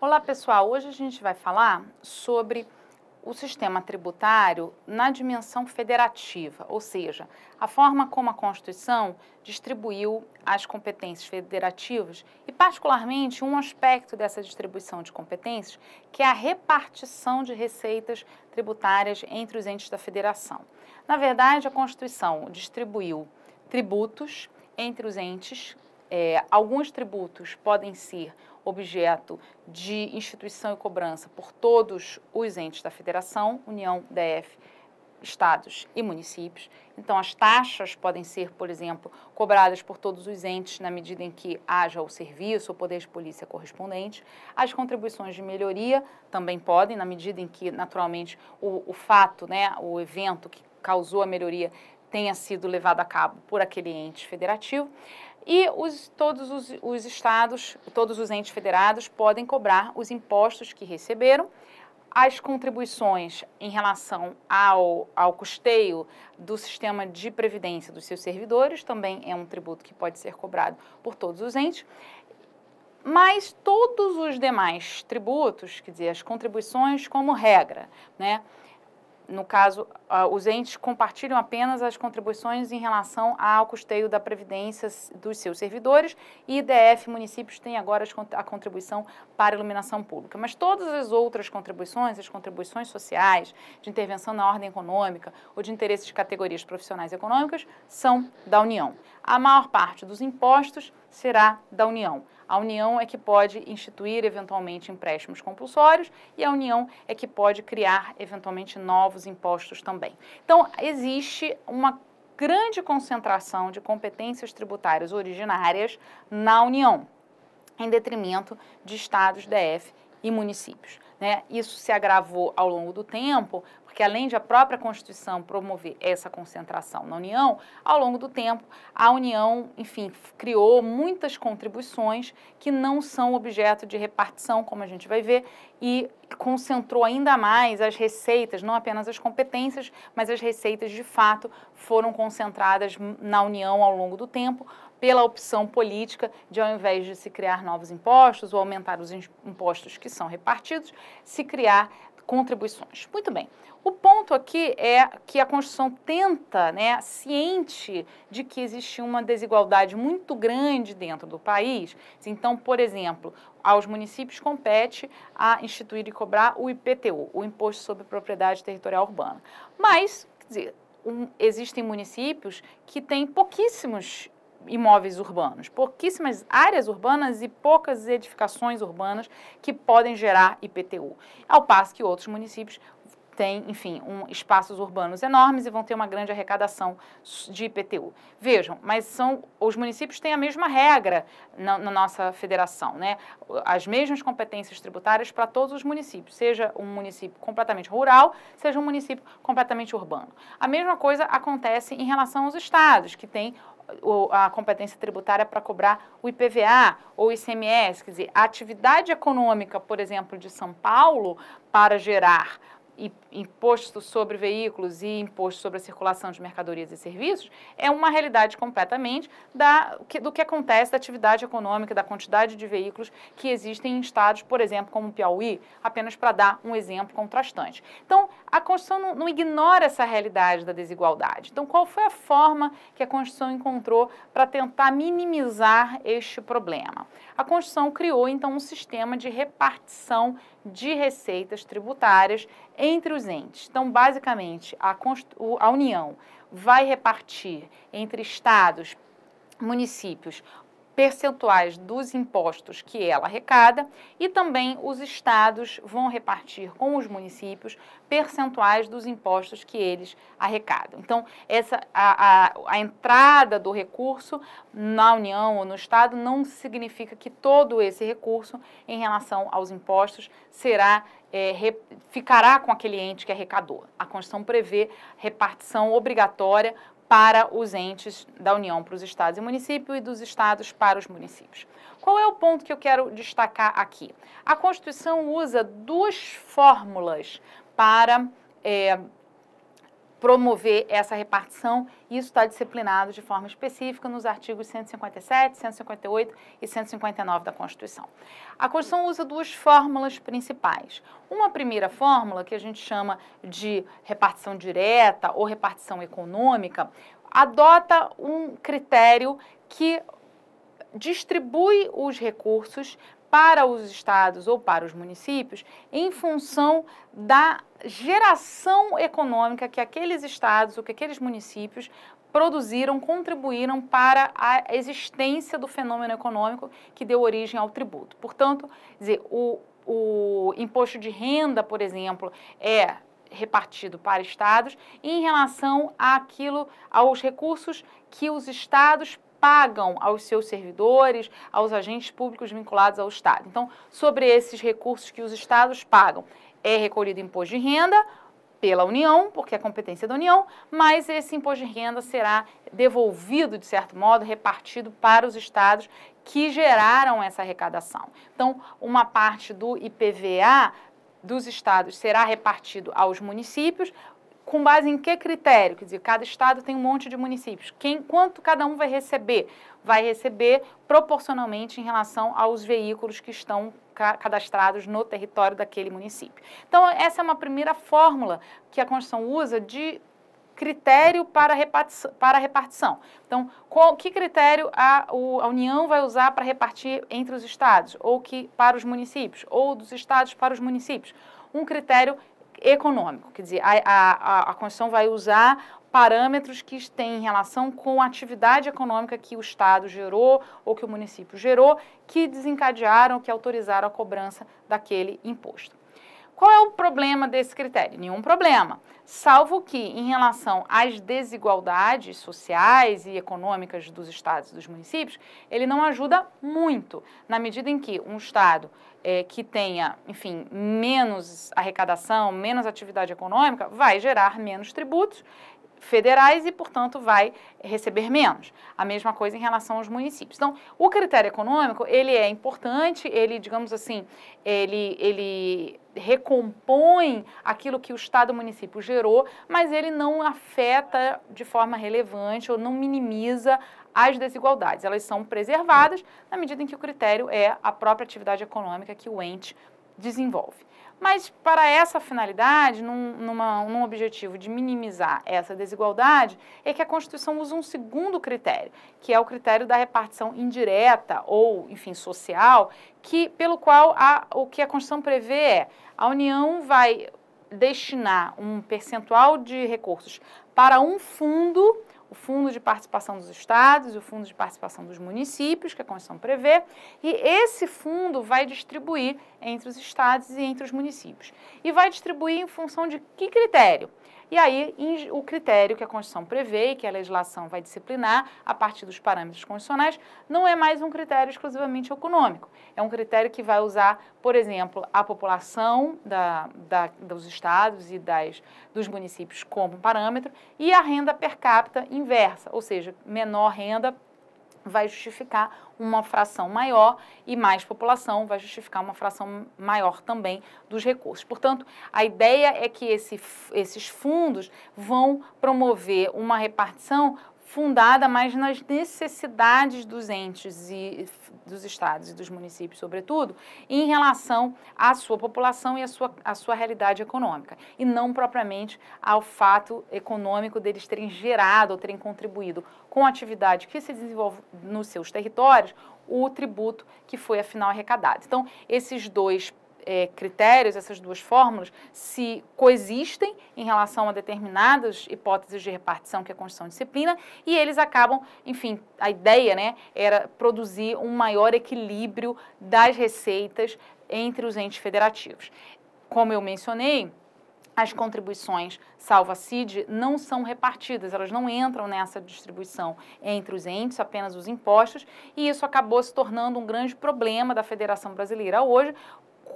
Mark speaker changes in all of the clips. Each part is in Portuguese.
Speaker 1: Olá, pessoal. Hoje a gente vai falar sobre o sistema tributário na dimensão federativa, ou seja, a forma como a Constituição distribuiu as competências federativas e, particularmente, um aspecto dessa distribuição de competências, que é a repartição de receitas tributárias entre os entes da federação. Na verdade, a Constituição distribuiu tributos entre os entes. Alguns tributos podem ser objeto de instituição e cobrança por todos os entes da federação, União, DF, estados e municípios. Então, as taxas podem ser, por exemplo, cobradas por todos os entes na medida em que haja o serviço, o poder de polícia correspondente. As contribuições de melhoria também podem, na medida em que, naturalmente, o fato, o evento que causou a melhoria tenha sido levado a cabo por aquele ente federativo. E todos os estados, todos os entes federados podem cobrar os impostos que receberam, as contribuições em relação ao custeio do sistema de previdência dos seus servidores, também é um tributo que pode ser cobrado por todos os entes, mas todos os demais tributos, quer dizer, as contribuições como regra, no caso, os entes compartilham apenas as contribuições em relação ao custeio da previdência dos seus servidores e IDF municípios têm agora a contribuição para a iluminação pública. Mas todas as outras contribuições, as contribuições sociais, de intervenção na ordem econômica ou de interesse de categorias profissionais econômicas, são da União. A maior parte dos impostos será da União. A União é que pode instituir, eventualmente, empréstimos compulsórios e a União é que pode criar, eventualmente, novos impostos também. Então, existe uma grande concentração de competências tributárias originárias na União, em detrimento de estados, DF e municípios. Isso se agravou ao longo do tempo, porque além de a própria Constituição promover essa concentração na União, ao longo do tempo, a União, enfim, criou muitas contribuições que não são objeto de repartição, como a gente vai ver, e concentrou ainda mais as receitas, não apenas as competências, mas as receitas, de fato, foram concentradas na União ao longo do tempo, pela opção política de, ao invés de se criar novos impostos ou aumentar os impostos que são repartidos, se criar contribuições. Muito bem. O ponto aqui é que a Constituição tenta, ciente de que existe uma desigualdade muito grande dentro do país. Então, por exemplo, aos municípios compete a instituir e cobrar o IPTU, o Imposto sobre Propriedade Territorial Urbana. Mas, quer dizer, existem municípios que têm pouquíssimos imóveis urbanos, pouquíssimas áreas urbanas e poucas edificações urbanas que podem gerar IPTU, ao passo que outros municípios têm, enfim, espaços urbanos enormes e vão ter uma grande arrecadação de IPTU. Vejam, mas os municípios têm a mesma regra na nossa federação, as mesmas competências tributárias para todos os municípios, seja um município completamente rural, seja um município completamente urbano. A mesma coisa acontece em relação aos estados, que têm a competência tributária para cobrar o IPVA ou o ICMS, quer dizer, a atividade econômica, por exemplo, de São Paulo, para gerar imposto sobre veículos e imposto sobre a circulação de mercadorias e serviços, é uma realidade completamente do que acontece da atividade econômica, da quantidade de veículos que existem em estados, por exemplo, como o Piauí, apenas para dar um exemplo contrastante. Então, a Constituição não ignora essa realidade da desigualdade. Então, qual foi a forma que a Constituição encontrou para tentar minimizar este problema? A Constituição criou, então, um sistema de repartição de receitas tributárias entre os entes. Então, basicamente, a União vai repartir entre estados, municípios, percentuais dos impostos que ela arrecada e também os estados vão repartir com os municípios percentuais dos impostos que eles arrecadam. Então, a entrada do recurso na União ou no estado não significa que todo esse recurso em relação aos impostos ficará com aquele ente que arrecadou. A Constituição prevê repartição obrigatória para os entes da União, para os estados e municípios, e dos estados para os municípios. Qual é o ponto que eu quero destacar aqui? A Constituição usa duas fórmulas para promover essa repartição, e isso está disciplinado de forma específica nos artigos 157, 158 e 159 da Constituição. A Constituição usa duas fórmulas principais. Uma primeira fórmula, que a gente chama de repartição direta ou repartição econômica, adota um critério que distribui os recursos para os estados ou para os municípios em função da geração econômica que aqueles estados ou que aqueles municípios produziram, contribuíram para a existência do fenômeno econômico que deu origem ao tributo. Portanto, dizer, o imposto de renda, por exemplo, é repartido para estados em relação aos recursos que os estados pagam aos seus servidores, aos agentes públicos vinculados ao Estado. Então, sobre esses recursos que os estados pagam, é recolhido imposto de renda pela União, porque é competência da União, mas esse imposto de renda será devolvido, de certo modo, repartido para os estados que geraram essa arrecadação. Então, uma parte do IPVA dos estados será repartido aos municípios. Com base em que critério? Quer dizer, cada estado tem um monte de municípios. Quanto cada um vai receber? Vai receber proporcionalmente em relação aos veículos que estão cadastrados no território daquele município. Então, essa é uma primeira fórmula que a Constituição usa de critério para a repartição. Então, que critério a União vai usar para repartir entre os estados, ou para os municípios, ou dos estados para os municípios? Um critério econômico, quer dizer, a Constituição vai usar parâmetros que têm relação com a atividade econômica que o Estado gerou ou que o município gerou, que desencadearam, que autorizaram a cobrança daquele imposto. Qual é o problema desse critério? Nenhum problema, salvo que, em relação às desigualdades sociais e econômicas dos estados e dos municípios, ele não ajuda muito, na medida em que um estado que tenha, enfim, menos arrecadação, menos atividade econômica, vai gerar menos tributos federais e, portanto, vai receber menos. A mesma coisa em relação aos municípios. Então, o critério econômico, ele é importante, ele, digamos assim, ele recompõe aquilo que o Estado e o município gerou, mas ele não afeta de forma relevante ou não minimiza as desigualdades. Elas são preservadas na medida em que o critério é a própria atividade econômica que o ente desenvolve. Mas, para essa finalidade, num objetivo de minimizar essa desigualdade, é que a Constituição usa um segundo critério, que é o critério da repartição indireta ou, enfim, social, pelo qual o que a Constituição prevê é a União vai destinar um percentual de recursos para um fundo, o Fundo de Participação dos Estados e o Fundo de Participação dos Municípios, que a Constituição prevê, e esse fundo vai distribuir entre os estados e entre os municípios. E vai distribuir em função de que critério? E aí, o critério que a Constituição prevê e que a legislação vai disciplinar a partir dos parâmetros constitucionais não é mais um critério exclusivamente econômico. É um critério que vai usar, por exemplo, a população dos estados e dos municípios como parâmetro e a renda per capita inversa, ou seja, menor renda vai justificar uma fração maior e mais população vai justificar uma fração maior também dos recursos. Portanto, a ideia é que esses fundos vão promover uma repartição fundada mais nas necessidades dos entes e dos estados e dos municípios, sobretudo, em relação à sua população e à sua realidade econômica, e não propriamente ao fato econômico deles terem gerado ou terem contribuído com a atividade que se desenvolve nos seus territórios, o tributo que foi, afinal, arrecadado. Então, esses dois critérios, essas duas fórmulas, se coexistem em relação a determinadas hipóteses de repartição que a Constituição disciplina e eles acabam, enfim, a ideia, né, era produzir um maior equilíbrio das receitas entre os entes federativos. Como eu mencionei, as contribuições salva-CID não são repartidas, elas não entram nessa distribuição entre os entes, apenas os impostos, e isso acabou se tornando um grande problema da Federação Brasileira hoje,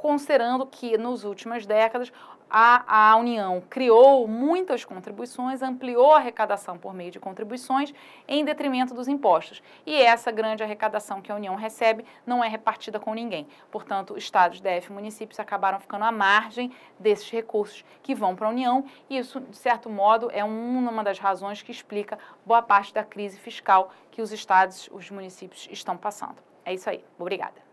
Speaker 1: considerando que nas últimas décadas a União criou muitas contribuições, ampliou a arrecadação por meio de contribuições em detrimento dos impostos. E essa grande arrecadação que a União recebe não é repartida com ninguém. Portanto, estados, DF e municípios acabaram ficando à margem desses recursos que vão para a União, e isso, de certo modo, é uma das razões que explica boa parte da crise fiscal que os estados, os municípios estão passando. É isso aí. Obrigada.